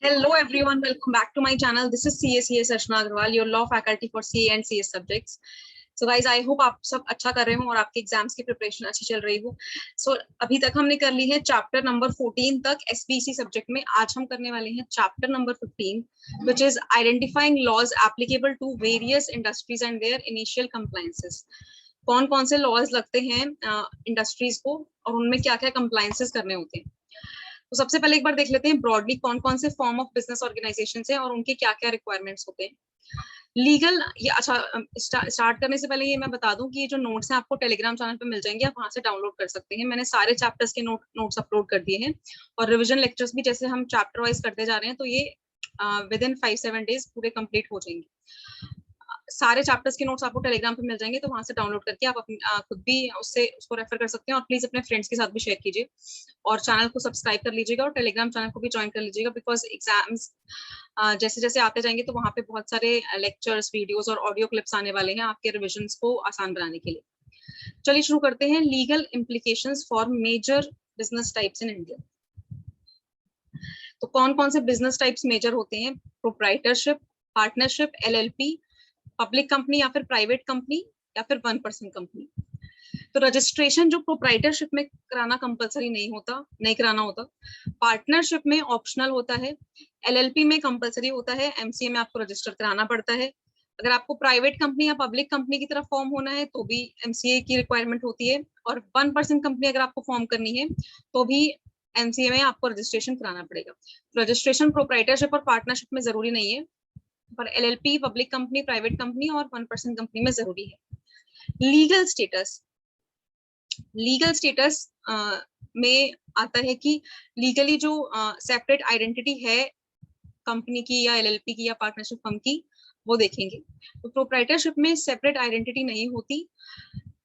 Hello everyone, welcome back to my channel. This is CA Archana Agarwal, your law faculty for CA and CS subjects. So guys, I hope आप सब अच्छा कर रहे हो और आपके एग्जाम्स की प्रिपरेशन अच्छी चल रही हो. So अभी तक हमने कर ली है चैप्टर नंबर 14 तक SBC सब्जेक्ट में. आज हम करने वाले हैं chapter number 15, which is identifying laws applicable to various industries and their initial compliances. कौन कौन से लॉज लगते हैं इंडस्ट्रीज को और उनमें क्या क्या कंप्लायंसेस करने होते हैं. तो सबसे पहले एक बार देख लेते हैं ब्रॉडली कौन कौन से फॉर्म ऑफ बिजनेस ऑर्गेनाइजेशन है और उनके क्या क्या रिक्वायरमेंट्स होते हैं. लीगल, ये अच्छा स्टार्ट करने से पहले ये मैं बता दूं कि ये जो नोट्स हैं आपको टेलीग्राम चैनल पे मिल जाएंगे, आप वहां से डाउनलोड कर सकते हैं. मैंने सारे चैप्टर्स के नोट्स अपलोड कर दिए हैं और रिविजन लेक्चर्स भी जैसे हम चैप्टर वाइज करते जा रहे हैं तो ये विद इन 5-7 डेज पूरे कंप्लीट हो जाएंगे. सारे चैप्टर्स के नोट्स आपको टेलीग्राम पे मिल जाएंगे, तो वहां से डाउनलोड करके आप अपनी खुद भी उसको रेफर कर सकते हैं. और प्लीज अपने फ्रेंड्स के साथ भी शेयर कीजिए और चैनल को सब्सक्राइब कर लीजिएगा और टेलीग्राम चैनल को भी ज्वाइन कर लीजिएगा, बिकॉज एग्जाम्स जैसे जैसे आते जाएंगे तो वहां पे बहुत सारे लेक्चर्स, वीडियोस और ऑडियो क्लिप्स आने वाले हैं आपके रिविजन्स को आसान बनाने के लिए. चलिए शुरू करते हैं. Legal implications for major business types in India. तो कौन कौन से बिजनेस टाइप्स मेजर होते हैं? Proprietorship, partnership, LLP, public company या फिर प्राइवेट कंपनी या फिर 1% कंपनी. तो रजिस्ट्रेशन जो प्रोप्राइटरशिप में कराना कंपलसरी नहीं कराना होता. पार्टनरशिप में ऑप्शनल होता है. LLP में कंपलसरी होता है. MCA में आपको रजिस्टर कराना पड़ता है. अगर आपको प्राइवेट कंपनी या पब्लिक कंपनी की तरफ फॉर्म होना है तो भी MCA की रिक्वायरमेंट होती है. और 1% कंपनी अगर आपको फॉर्म करनी है तो भी MCA में आपको रजिस्ट्रेशन कराना पड़ेगा. रजिस्ट्रेशन प्रोप्राइटरशिप और पार्टनरशिप में जरूरी नहीं है, पर LLP, public company, private company और 1% कंपनी में जरूरी है. लीगल स्टेटस में आता है कि लीगली जो सेपरेट आइडेंटिटी है कंपनी की या LLP की या पार्टनरशिप फर्म की, वो देखेंगे. तो प्रोप्राइटरशिप में सेपरेट आइडेंटिटी नहीं होती.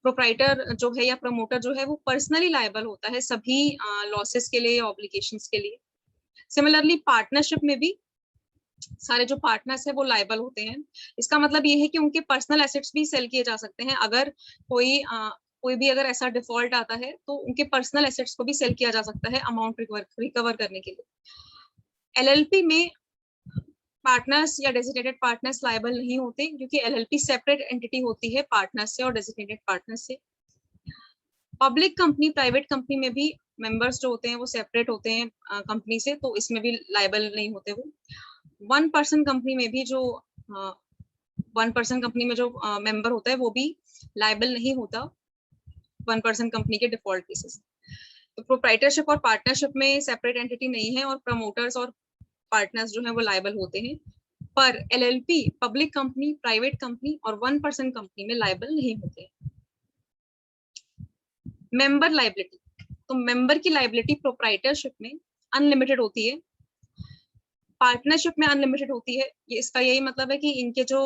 प्रोप्राइटर जो है या प्रमोटर जो है वो पर्सनली लायबल होता है सभी लॉसेस के लिए या ऑब्लिगेशंस के लिए. सिमिलरली पार्टनरशिप में भी सारे जो पार्टनर्स है वो लायबल होते हैं. इसका मतलब ये है कि उनके पर्सनल एसेट्स भी सेल किए जा सकते हैं. अगर कोई भी अगर ऐसा डिफॉल्ट आता है तो उनके पर्सनल एसेट्स को भी सेल किया जा सकता है अमाउंट रिकवर करने के लिए. LLP में पार्टनर्स या डेजिग्नेटेड पार्टनर्स लायबल नहीं होते क्योंकि LLP सेपरेट एंटिटी होती है पार्टनर्स से और डेजिग्नेटेड पार्टनर्स से. पब्लिक कंपनी, प्राइवेट कंपनी में भी मेंबर्स जो होते हैं वो सेपरेट होते हैं कंपनी से, तो इसमें भी लायबल नहीं होते वो. 1% कंपनी में भी जो 1% कंपनी में जो मेंबर होता है वो भी लायबल नहीं होता 1% कंपनी के डिफॉल्ट केसेस. तो प्रोप्राइटरशिप और पार्टनरशिप में सेपरेट एंटिटी नहीं है और प्रमोटर्स और पार्टनर्स जो हैं वो लायबल होते हैं. पर LLP, public company, private company और 1% कंपनी में लायबल नहीं होते. मेंबर लायबिलिटी, तो मेंबर की लायबिलिटी प्रोप्राइटरशिप में अनलिमिटेड होती है, पार्टनरशिप में अनलिमिटेड होती है. ये इसका यही मतलब है कि इनके जो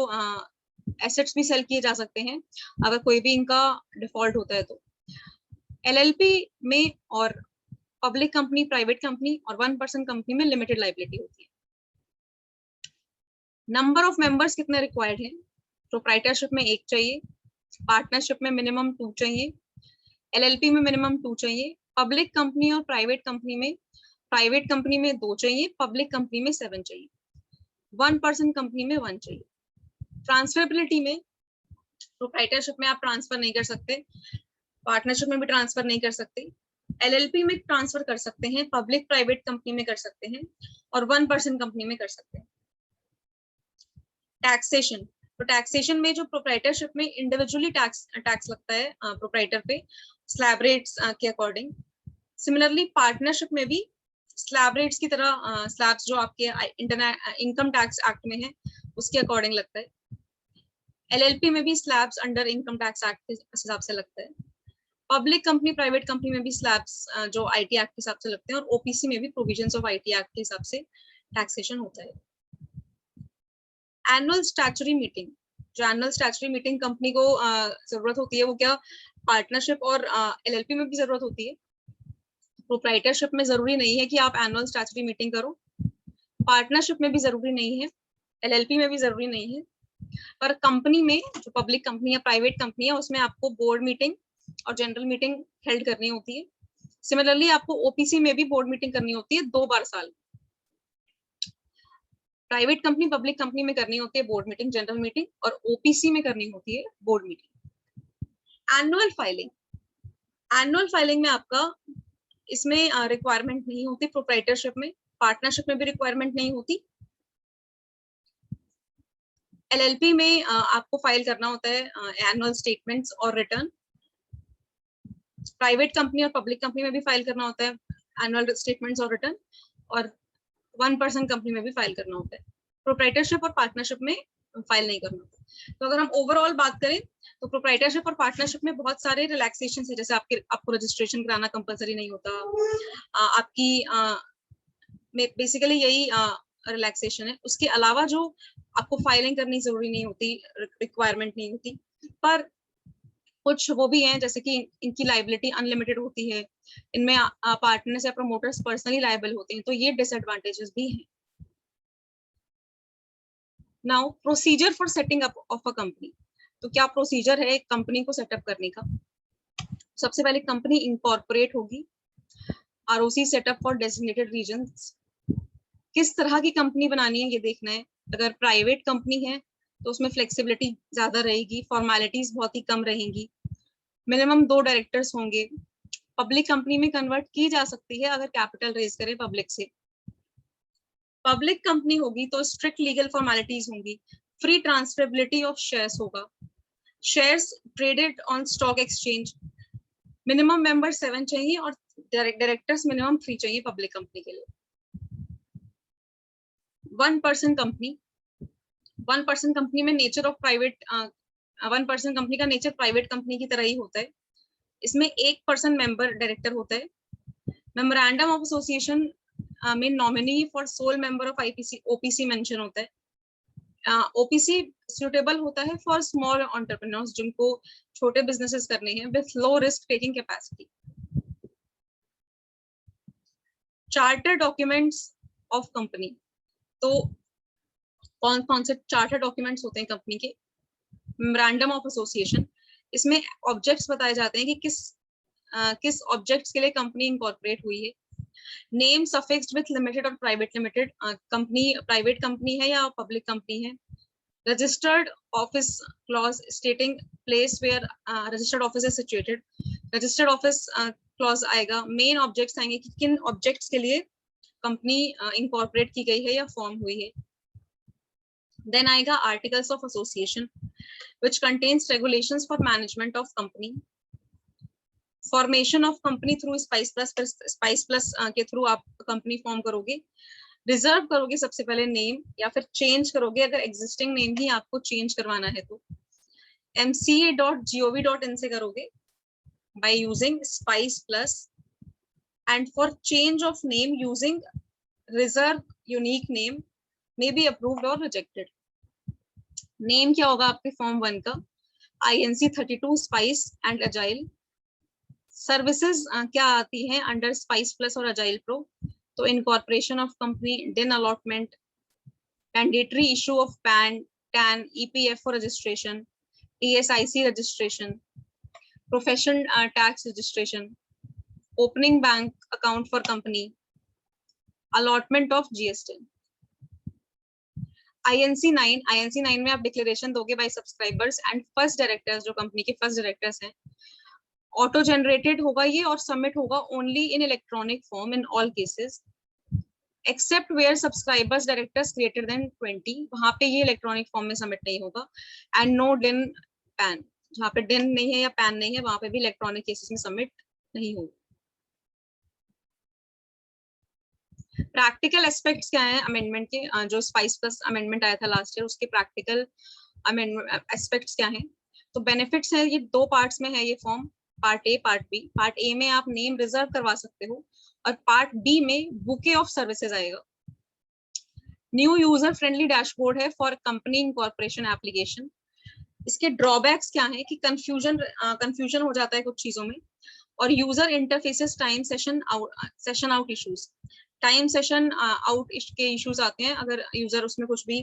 एसेट्स भी सेल किए जा सकते हैं अगर कोई भी इनका डिफॉल्ट होता है तो. LLP में और पब्लिक कंपनी, प्राइवेट कंपनी और 1% कंपनी में लिमिटेड लायबिलिटी होती है. नंबर ऑफ मेंबर्स कितने रिक्वायर्ड हैं? प्रोप्राइटरशिप में 1 चाहिए, पार्टनरशिप में मिनिमम 2 चाहिए, LLP में मिनिमम 2 चाहिए, पब्लिक कंपनी और प्राइवेट कंपनी में 2 चाहिए, पब्लिक कंपनी में 7 चाहिए, 1% कंपनी में 1 चाहिए. ट्रांसफरेबिलिटी में प्रोप्राइटरशिप में आप ट्रांसफर नहीं कर सकते, पार्टनरशिप में भी ट्रांसफर नहीं कर सकते. LLP में ट्रांसफर कर सकते हैं, पब्लिक प्राइवेट कंपनी में कर सकते हैं और 1% कंपनी में कर सकते हैं. टैक्सेशन, तो टैक्सेशन में जो प्रोप्राइटरशिप में इंडिविजुअली टैक्स लगता है प्रोप्राइटर पे स्लैब रेट्स के अकॉर्डिंग. सिमिलरली पार्टनरशिप में भी स्लैब रेट्स की तरह स्लैब्स जो आपके इनकम टैक्स एक्ट में है उसके अकॉर्डिंग लगता है. LLP में भी slabs under income tax act के हिसाब से लगता है. पब्लिक कंपनी, प्राइवेट कंपनी में भी स्लैब्स जो IT एक्ट के हिसाब से लगते हैं और OPC में भी प्रोविजंस ऑफ IT एक्ट के हिसाब से टैक्सेशन होता है. एनुअल स्टैट्यूटरी मीटिंग, जो एनुअल स्टैट्यूटरी मीटिंग कंपनी को जरूरत होती है वो क्या पार्टनरशिप और LLP में भी जरूरत होती है. प्रोप्राइटरशिप में जरूरी नहीं है कि आप एनुअल स्टैट्यूटरी मीटिंग करो, पार्टनरशिप में भी जरूरी नहीं है, LLP में भी जरूरी नहीं है. पर कंपनी में जो पब्लिक कंपनी या प्राइवेट कंपनी है उसमें आपको बोर्ड मीटिंग और जनरल मीटिंग हेल्ड करनी होती है. सिमिलरली आपको OPC में भी बोर्ड मीटिंग करनी होती है 2 बार साल. प्राइवेट कंपनी पब्लिक कंपनी में करनी होती है बोर्ड मीटिंग, जनरल मीटिंग, और ओपीसी में करनी होती है board meeting. Annual filing, annual filing में आपका इसमें रिक्वायरमेंट नहीं होती, प्रोप्राइटरशिप में, पार्टनरशिप में भी रिक्वायरमेंट नहीं होती। एलएलपी में आपको फाइल करना होता है एनुअल स्टेटमेंट्स और रिटर्न। प्राइवेट कंपनी और पब्लिक कंपनी में भी फाइल करना होता है एनुअल स्टेटमेंट्स और रिटर्न, और 1% कंपनी में भी फाइल करना होता है। प्रोप्राइटरशिप और पार्टनरशिप में फाइल नहीं करना होता। तो अगर हम ओवरऑल बात करें तो प्रोप्राइटरशिप और पार्टनरशिप में बहुत सारे रिलैक्सेशन है, जैसे आपको रजिस्ट्रेशन कराना कंपलसरी नहीं होता, आपकी बेसिकली यही रिलैक्सेशन है। उसके अलावा जो आपको फाइलिंग करनी जरूरी नहीं होती, रिक्वायरमेंट नहीं होती, पर कुछ वो भी हैं, जैसे कि इनकी लाइबिलिटी अनलिमिटेड होती है, इनमें पार्टनर्स या प्रमोटर्स पर्सनली लायबल होते हैं, तो ये डिसएडवांटेजेस भी हैं। Now procedure for setting up of a company. तो क्या प्रोसीजर है एक कंपनी को सेटअप करने का? सबसे पहले कंपनी इनकॉर्पोरेट होगी, ROC setup for designated reasons. किस तरह की कंपनी बनानी है ये देखना है। अगर प्राइवेट कंपनी है तो उसमें फ्लेक्सिबिलिटी ज्यादा रहेगी, फॉर्मेलिटीज बहुत ही कम रहेंगी, मिनिमम 2 डायरेक्टर्स होंगे। पब्लिक कंपनी में कन्वर्ट की जा सकती है अगर कैपिटल रेज करे पब्लिक से। पब्लिक कंपनी होगी तो स्ट्रिक्ट लीगल फॉर्मेलिटीज होंगी, फ्री ट्रांसफरेबिलिटी ऑफ शेयर्स होगा, shares traded on stock exchange, minimum member 7 चाहिए और डायरेक्टर्स मिनिमम 3 चाहिए पब्लिक कंपनी के लिए। 1% कंपनी, 1% कंपनी में नेचर ऑफ प्राइवेट 1% कंपनी का नेचर प्राइवेट कंपनी की तरह ही होता है। इसमें 1% मेंबर डायरेक्टर होता है। मेमोरेंडम ऑफ एसोसिएशन में nominee for sole member of IPC OPC mention होता है। ओपीसी सूटेबल होता है फॉर स्मॉल एंटरप्रेन्योर्स जिनको छोटे बिजनेसेस करने हैं with low risk taking capacity. Charter documents of company, तो कौन कौन से चार्टर डॉक्यूमेंट्स होते हैं कंपनी के? मेमोरेंडम ऑफ एसोसिएशन, इसमें ऑब्जेक्ट्स बताए जाते हैं कि किस ऑब्जेक्ट्स के लिए कंपनी इनकॉर्पोरेट हुई है। नेम सफिक्स्ड विथ लिमिटेड और private limited, company private company है या पब्लिक कंपनी है। Registered office clause stating place where registered office is situated, registered office clause आएगा। मेन ऑब्जेक्ट्स आएंगे कि किन ऑब्जेक्ट्स के लिए कंपनी इनकॉर्पोरेट की गई है या फॉर्म हुई है। देन आएगा articles of association which contains regulations for management of company, formation of company through Spice Plus के थ्रू आप कंपनी फॉर्म करोगे, रिजर्व करोगे सबसे पहले नेम, या फिर चेंज करोगे अगर एग्जिस्टिंग नेम ही आपको चेंज करवाना है तो mca.gov.in से करोगे by using Spice Plus, and for change of name using reserve unique name may be approved or rejected. Name क्या होगा आपके फॉर्म 1 का? INC 32 spice and agile. Services क्या आती हैं अंडर स्पाइस प्लस और अजाइल प्रो? तो incorporation of company, DIN allotment, mandatory issue of PAN, TAN, EPF registration, ESIC registration, profession tax registration, opening bank account for company, allotment of GST। INC 9 में आप declaration दोगे by subscribers and first directors, जो company के first directors हैं। Auto generated होगा ये और submit होगा only in electronic form in all cases except where subscribers directors greater than 20, वहां पे ये इलेक्ट्रॉनिक फॉर्म में सबमिट नहीं होगा। एंड नो डिन पैन, जहाँ पे डिन नहीं है या पैन नहीं है वहां पे भी इलेक्ट्रॉनिक केसेस में सबमिट नहीं होगा। प्रैक्टिकल एस्पेक्ट्स क्या है अमेंडमेंट के? जो स्पाइस प्लस अमेंडमेंट आया था लास्ट ईयर, उसके प्रैक्टिकल अमेंडमेंट एस्पेक्ट्स क्या हैं? तो बेनिफिट्स है, ये 2 पार्ट्स में है ये form, part A part B. Part A में आप नेम रिजर्व करवा सकते हो और पार्ट बी में बुके ऑफ सर्विसेज आएगा। न्यू यूजर फ्रेंडली डैशबोर्ड है फॉर कंपनी इनकॉर्पोरेशन एप्लीकेशन। इसके ड्रॉबैक्स क्या है कि कंफ्यूजन हो जाता है कुछ चीजों में, और user interfaces time session out issues, time session out के इश्यूज आते हैं अगर यूजर उसमें कुछ भी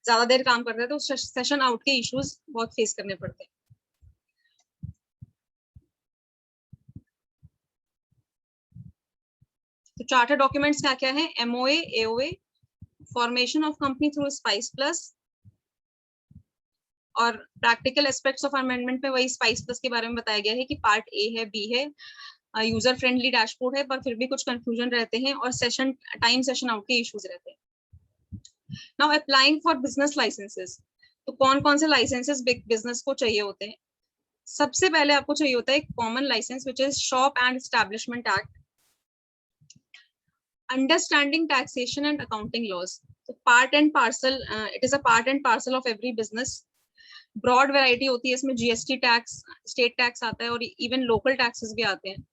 ज्यादा देर काम करता है तो सेशन आउट के इश्यूज बहुत फेस करने पड़ते हैं। तो चार्टर डॉक्यूमेंट्स क्या क्या है? MOA, AOA, formation of company through spice plus, और प्रैक्टिकल एस्पेक्ट्स ऑफ अमेंडमेंट में वही स्पाइस प्लस के बारे में बताया गया है कि पार्ट ए है, बी है, यूजर फ्रेंडली डैशबोर्ड है, पर फिर भी कुछ कंफ्यूजन रहते हैं और सेशन टाइम सेशन आउट के इश्यूज रहते हैं. Now applying for business licences, तो कौन कौन से लाइसेंसेस बिजनेस को चाहिए होते हैं. सबसे पहले आपको चाहिए होता है common licence which is shop and establishment act. Understanding taxation and accounting laws, तो part and parcel, it is a part and parcel of every business. Broad variety होती है इसमें, जीएसटी टैक्स, स्टेट टैक्स आता है और even local taxes भी आते हैं.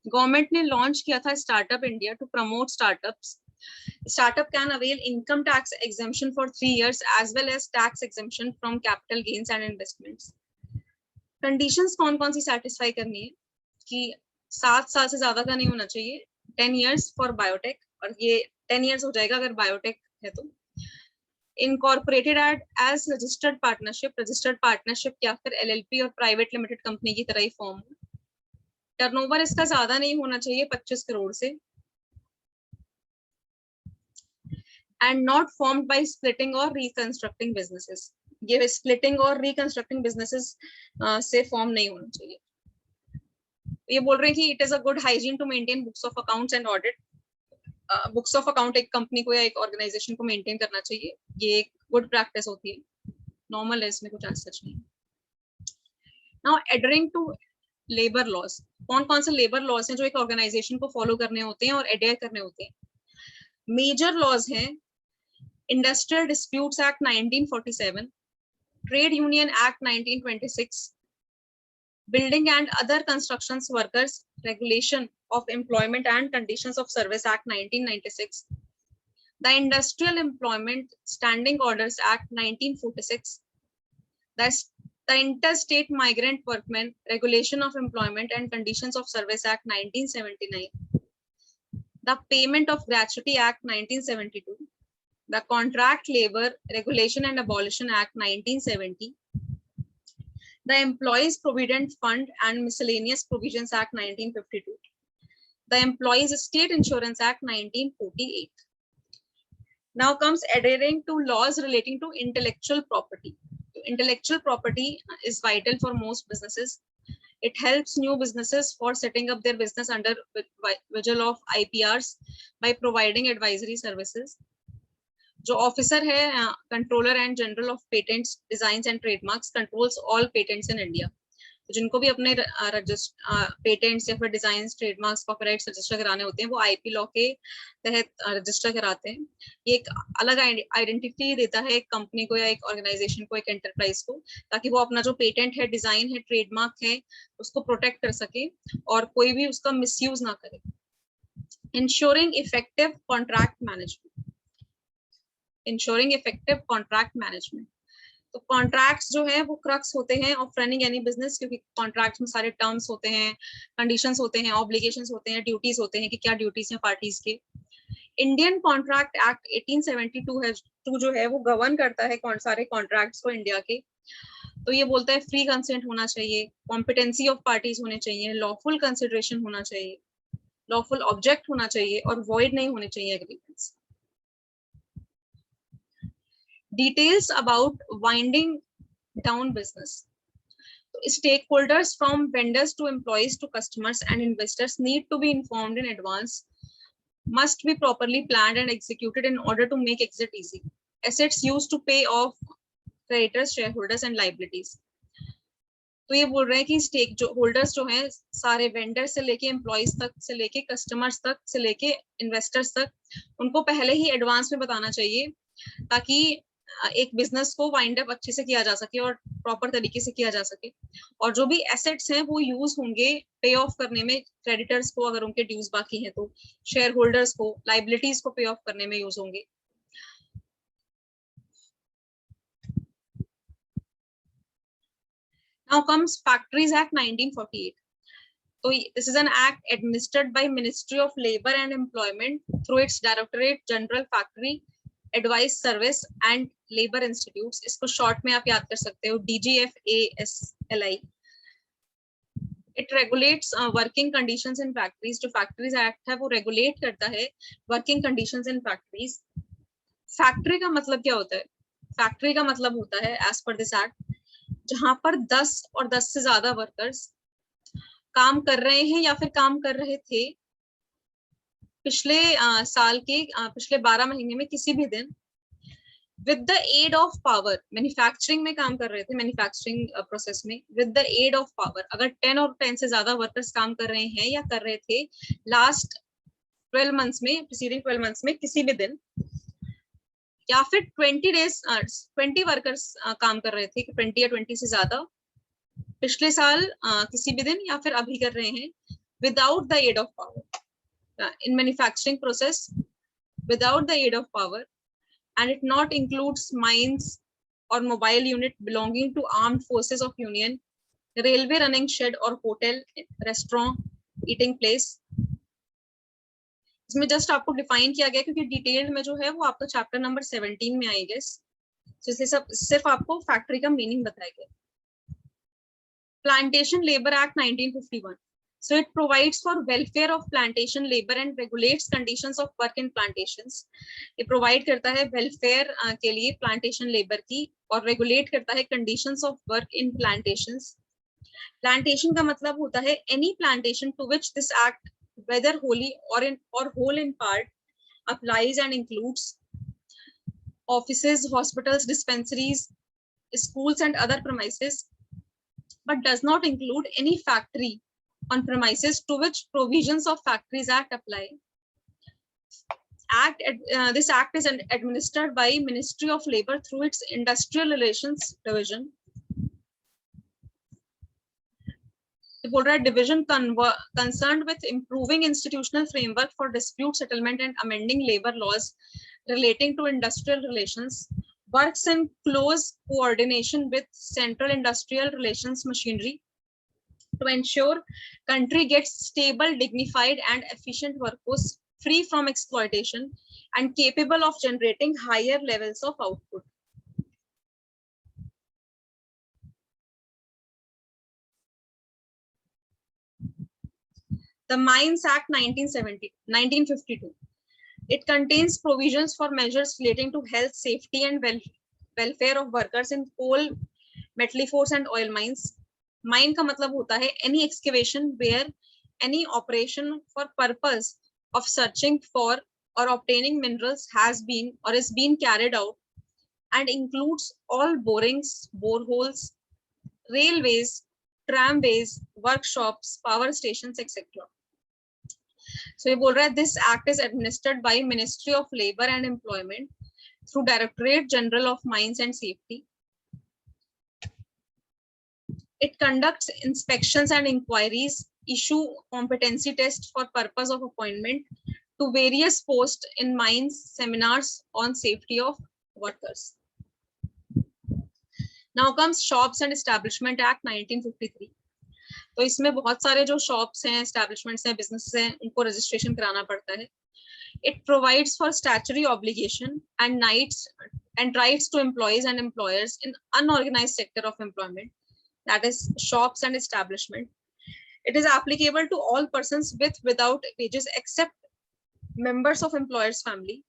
गवर्नमेंट ने लॉन्च किया था startup India to promote startups. Startup can avail income tax exemption for 3 years as well as tax exemption from capital gains and investments. Conditions कौन कौन सी satisfy करनी है कि 7 साल से ज्यादा का नहीं होना चाहिए, 10 years for biotech, और ये 10 years हो जाएगा अगर biotech है तो. Incorporated as registered partnership या फिर LLP और private limited company की तरह ही फॉर्म हो. टर्नओवर इसका ज्यादा नहीं होना चाहिए 25 करोड़ से. and not formed by splitting or reconstructing businesses. ये splitting और reconstructing businesses से form नहीं होना चाहिए. ये बोल रहे हैं कि it is a good hygiene to maintain books of accounts and audit. Books of account एक company को या एक organization को maintain करना चाहिए. ये एक good practice होती है. Normal है, इसमें कुछ as such नहीं. Now adhering to labor laws. कौन कौन से labor laws हैं जो एक organization को follow करने होते हैं और adhere करने होते हैं. Major laws हैं Industrial Disputes Act 1947, Trade Union Act 1926, Building and Other Constructions Workers Regulation of Employment and Conditions of Service Act 1996, the Industrial Employment Standing Orders Act 1946, the Interstate Migrant Workmen Regulation of Employment and Conditions of Service Act 1979, the Payment of Gratuity Act 1972, the Contract Labor Regulation and Abolition Act 1970, the Employees Provident Fund and Miscellaneous Provisions Act 1952, the Employees State Insurance Act 1948. Now comes adhering to laws relating to intellectual property. Intellectual property is vital for most businesses. It helps new businesses for setting up their business under vigil of IPRs by providing advisory services. जो officer है controller and general of patents designs and trademarks controls all patents in India. जिनको भी अपने patents या फिर designs trademarks copyrights register कराने होते हैं वो आईपी लॉ के तहत रजिस्टर कराते हैं. ये एक अलग आइडेंटिटी देता है एक कंपनी को या एक ऑर्गेनाइजेशन को, एक एंटरप्राइज को, ताकि वो अपना जो पेटेंट है, डिजाइन है, ट्रेडमार्क है, उसको प्रोटेक्ट कर सके और कोई भी उसका मिसयूज ना करे. Ensuring effective contract management. Ensuring effective contract management. तो कॉन्ट्रैक्ट्स जो है वो क्रक्स होते हैं ऑफ रनिंग एनी बिजनेस, क्योंकि कॉन्ट्रैक्ट्स में सारे टर्म्स होते हैं, कंडीशंस होते हैं, ऑब्लिगेशंस होते हैं, ड्यूटीज होते हैं कि क्या ड्यूटीज हैं पार्टीज के. इंडियन कॉन्ट्रैक्ट एक्ट 1872 है जो है वो गवर्न करता है सारे कॉन्ट्रैक्ट्स को इंडिया के. तो ये बोलता है फ्री कंसेंट होना चाहिए, कॉम्पिटेंसी ऑफ पार्टीज होने चाहिए, लॉफुल कंसिडरेशन होना चाहिए, लॉफुल ऑब्जेक्ट होना चाहिए और वॉइड नहीं होने चाहिए agreements. Details about winding down business. Stakeholders from vendors to employees to customers and investors need to be informed in advance, must be properly planned and executed in order to make exit easy. Assets used to pay off creditors, shareholders and liabilities. तो ये बोल रहे हैं कि stake जो holders जो हैं सारे वेंडर से लेके एम्प्लॉइज तक से लेके कस्टमर्स तक से लेके इन्वेस्टर्स तक, उनको पहले ही एडवांस में बताना चाहिए ताकि एक बिजनेस को वाइंड अप अच्छे से किया जा सके और प्रॉपर तरीके से किया जा सके. और जो भी एसेट्स हैं वो यूज होंगे पे ऑफ करने में, क्रेडिटर्स को अगर उनके ड्यूज बाकी हैं तो, शेयर होल्डर्स को लाइबिलिटीज को पे ऑफ करने में यूज होंगे. Now comes Factories Act 1948. So this is an act administered by Ministry of Labor and Employment through its Directorate General Factory Advice Service and Labor Institutes. इसको short में आप याद कर सकते हो DGFASLI. It regulates working conditions in factories. जो Factories Act है वो regulate करता है working conditions in factories. Factory का मतलब क्या होता है? फैक्ट्री का मतलब होता है एज पर दिस एक्ट जहां पर 10 और 10 से ज्यादा वर्कर्स काम कर रहे हैं या फिर काम कर रहे थे पिछले साल के पिछले 12 महीने में किसी भी दिन with the aid of power, manufacturing में काम कर रहे थे, मैन्युफैक्चरिंग प्रोसेस में with the aid of power, अगर 10 और 10 से ज्यादा वर्कर्स काम कर रहे हैं या कर रहे थे लास्ट 12 मंथ्स में, प्रीसीडिंग 12 मंथ्स में किसी भी दिन, या फिर 20 डेज 20 वर्कर्स काम कर रहे थे, 20 या 20 से ज्यादा पिछले साल किसी भी दिन या फिर अभी कर रहे हैं without the aid of power in manufacturing process without the aid of power, and it not includes mines or mobile unit belonging to armed forces of union, railway running shed or hotel, restaurant, eating place. इसमें just आपको define किया गया क्योंकि detail में जो है वो आपका चैप्टर नंबर 17 में आएगा, तो इसलिए सब सिर्फ आपको फैक्ट्री का मीनिंग बताया गया. Plantation labour act 1951. So it provides for welfare of plantation labor and regulates conditions of work in plantations. ये provide करता है welfare के लिए plantation labor की और regulate करता है conditions of work in plantations. Plantation का मतलब होता है any plantation to which this act, whether wholly or whole in part, applies and includes offices, hospitals, dispensaries, schools and other premises, but does not include any factory on premises to which provisions of Factories Act apply. This act is administered by Ministry of Labor through its Industrial Relations Division. बोल रहा है division concerned with improving institutional framework for dispute settlement and amending labor laws relating to industrial relations, works in close coordination with Central Industrial Relations Machinery to ensure country gets stable, dignified and efficient workforce free from exploitation and capable of generating higher levels of output. The Mines Act 1952. It contains provisions for measures relating to health, safety and welfare of workers in coal, metalliferous and oil mines. Mine का मतलब होता है any excavation where any operation for purpose of searching for or obtaining minerals has been or is being carried out and includes all borings, boreholes, railways, tramways, workshops, power stations, etc. So ये बोल रहा है this act is administered by Ministry of Labor and Employment through Directorate General of Mines and Safety. It conducts inspections and inquiries, issue competency tests for purpose of appointment to various posts in mines, seminars on safety of workers. Now comes Shops and Establishment Act 1953. तो इसमें बहुत सारे जो shops हैं, establishments हैं, businesses हैं, उनको registration कराना पड़ता है. It provides for statutory obligation and rights to employees and employers in unorganized sector of employment, that is shops and establishment. It is applicable to all persons with without wages except members of employer's family.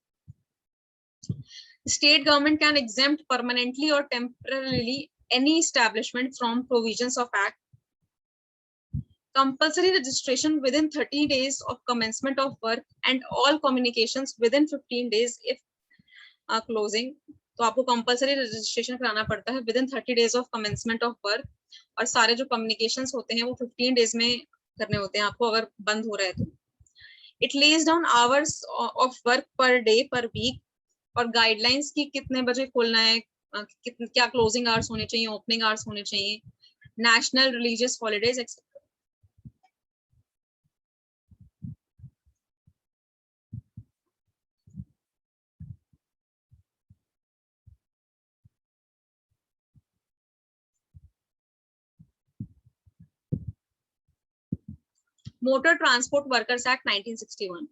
The state government can exempt permanently or temporarily any establishment from provisions of act. Compulsory registration within 30 days of commencement of work and all communications within 15 days if closing. तो आपको compulsory registration कराना पड़ता है with in 30 days of commencement of work, और सारे जो communications होते हैं वो 15 डेज में करने होते हैं आपको अगर बंद हो रहा है तो. It lays down hours of work पर डे पर वीक और गाइडलाइंस की कितने बजे खोलना है, क्या क्लोजिंग आवर्स होने चाहिए, ओपनिंग आवर्स होने चाहिए, national religious holidays etcetera. Motor Transport Workers Act 1961.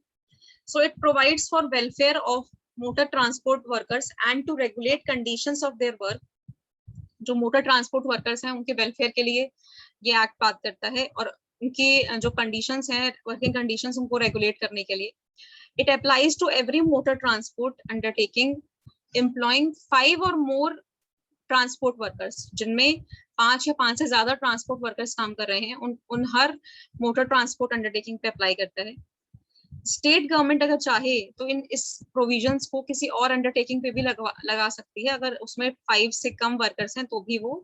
So it provides for welfare of motor transport workers and to regulate conditions of their work. जो मोटर ट्रांसपोर्ट वर्कर्स हैं उनके welfare के लिए ये एक्ट बात करता है और उनकी जो कंडीशंस हैं, वर्किंग कंडीशंस, उनको रेगुलेट करने के लिए. It applies to every motor transport undertaking employing 5 or more transport workers, जिनमें 5 या 5 से ज्यादा ट्रांसपोर्ट वर्कर्स काम कर रहे हैं, उन हर मोटर ट्रांसपोर्ट अंडरटेकिंग पे अप्लाई करता है। स्टेट गवर्नमेंट अगर चाहे तो इस प्रोविजंस को किसी और अंडरटेकिंग पे भी लगा सकती है। अगर उसमें 5 से कम वर्कर्स हैं तो भी वो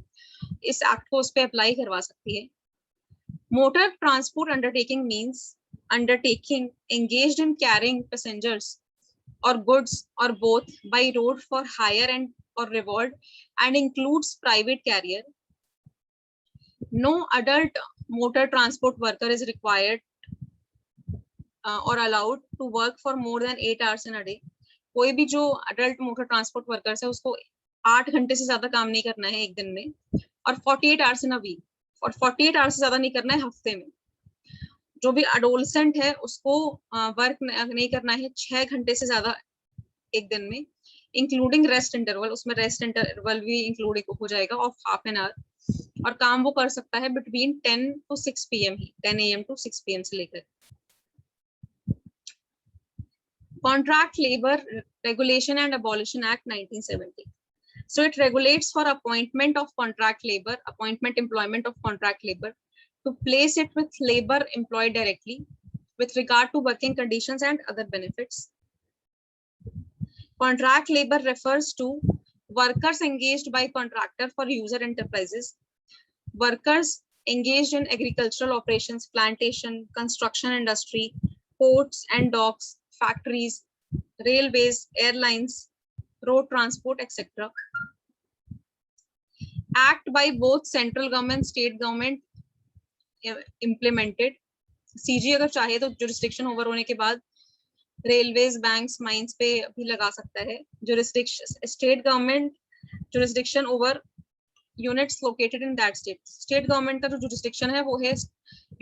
इस एक्ट को उस पे अप्लाई करवा सकती है। Motor transport undertaking means undertaking engaged in carrying passengers or goods or both by road for hire and or reward and includes private carrier. No adult motor transport worker is required or allowed to work for more than 8 hours in a day. कोई भी जो adult motor transport workers है उसको 8 घंटे से ज्यादा काम नहीं करना है एक दिन में, और 48 hours in a week, और 48 hours से ज्यादा नहीं करना है हफ्ते में। जो भी अडोलसेंट है उसको वर्क नहीं करना है 6 घंटे से ज्यादा एक दिन में, इंक्लूडिंग रेस्ट इंटरवल। उसमें रेस्ट इंटरवल भी इंक्लूड हो जाएगा ऑफ हाफ एन आवर, और काम वो कर सकता है between 10 to 6 PM he, 10 AM to 6 PM से लेकर। Contract labour regulation and abolition act 1970। So it regulates for appointment of contract labor, employment of contract labor, to place it with labor employed directly with regard to working conditions and other benefits. Contract labor refers to workers engaged by contractor for user enterprises, workers engaged in agricultural operations, plantation, construction industry, ports and docks, factories, railways, airlines, road transport, etc. Act by both central government, state government implemented. CG अगर चाहे तो jurisdiction over होने के बाद railways, banks, mines पे भी लगा सकता है। jurisdiction state government jurisdiction over units located in that state. state government का जो jurisdiction है वो है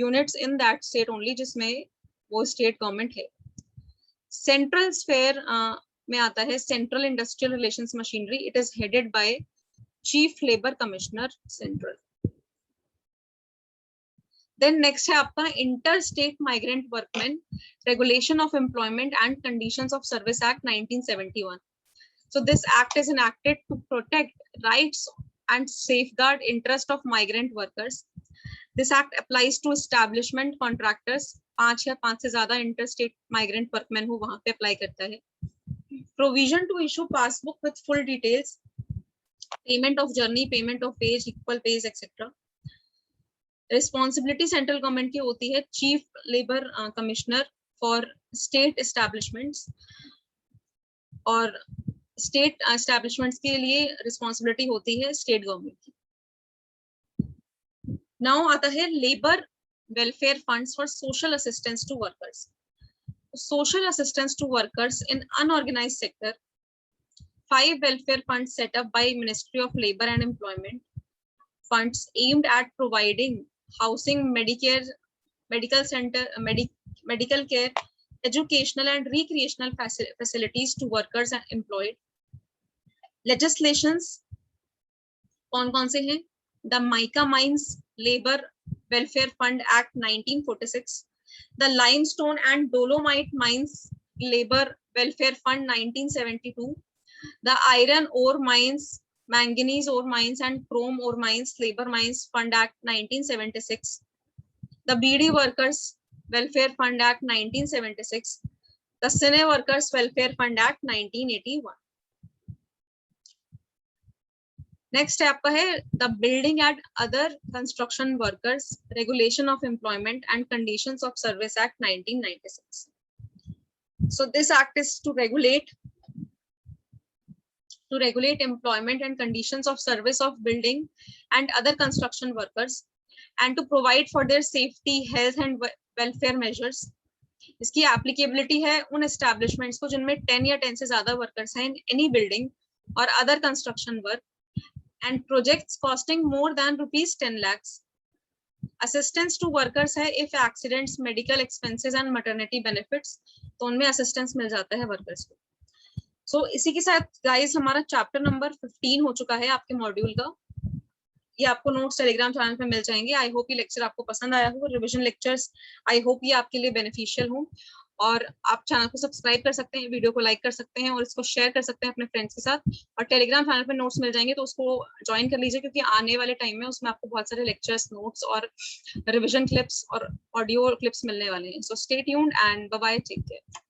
units in that state only जिसमें वो state government है। central sphere में आता है central industrial relations machinery. It is headed by chief labor commissioner central. Then next है आपका interstate migrant workmen regulation of employment and conditions of service act 1971. So this act is enacted to protect rights and safeguard interest of migrant workers. This act applies to establishment contractors, 5 या 5 से ज्यादा interstate migrant workmen हो वहां पे apply करता है। Provision to issue passbook with full details, payment of journey, payment of wage, equal pays, etc. Responsibility central government की होती है chief labour commissioner for state establishments, और स्टेट एस्टैब्लिशमेंट्स के लिए रिस्पॉन्सिबिलिटी होती है स्टेट गवर्नमेंट की। नाउ आता है labour welfare funds for social assistance to workers. Social assistance to workers in unorganised sector, 5 welfare funds set up by Ministry of Labor and Employment, funds aimed at providing housing, Medicare, medical center, medical care, educational and recreational facilities to workers employed. Legislations कौन से हैं? The Mica Mines Labor Welfare Fund Act 1946, the Limestone and Dolomite Mines Labor Welfare Fund 1972, the Iron Ore Mines, Manganese Ore Mines and Chrome Ore Mines Labor Mines Fund Act 1976, the BD Workers Welfare Fund Act 1976, the Cine Workers Welfare Fund Act 1981. Next आपका है the Building and Other Construction Workers Regulation of Employment and Conditions of Service Act 1996. So this act is to regulate employment and conditions of service of building and other construction workers and to provide for their safety, health and welfare measures. इसकी applicability है उन establishments को जिनमें 10 या 10 से ज्यादा workers हैं in any building or other construction work, and projects costing more than ₹10 lakhs. Assistance to workers है if accidents, medical expenses and maternity benefits, तो उनमें assistance मिल जाता है workers को। So इसी के साथ गाइस हमारा चैप्टर नंबर 15 हो चुका है आपके मॉड्यूल का। ये आपको नोट्स टेलीग्राम चैनल पे मिल जाएंगे। आई होप ये लेक्चर आपको पसंद आया हो। रिवीजन लेक्चर्स आई होप ये आपके लिए बेनिफिशियल हो। और आप चैनल को सब्सक्राइब कर सकते हैं, वीडियो को लाइक कर सकते हैं और इसको शेयर कर सकते हैं अपने फ्रेंड्स के साथ। और टेलीग्राम चैनल पे नोट्स मिल जाएंगे तो उसको ज्वाइन कर लीजिए, क्योंकि आने वाले टाइम में उसमें आपको बहुत सारे लेक्चर्स, नोट्स और रिविजन क्लिप्स और ऑडियो क्लिप्स मिलने वाले हैं। So stay tuned and bye bye, take care.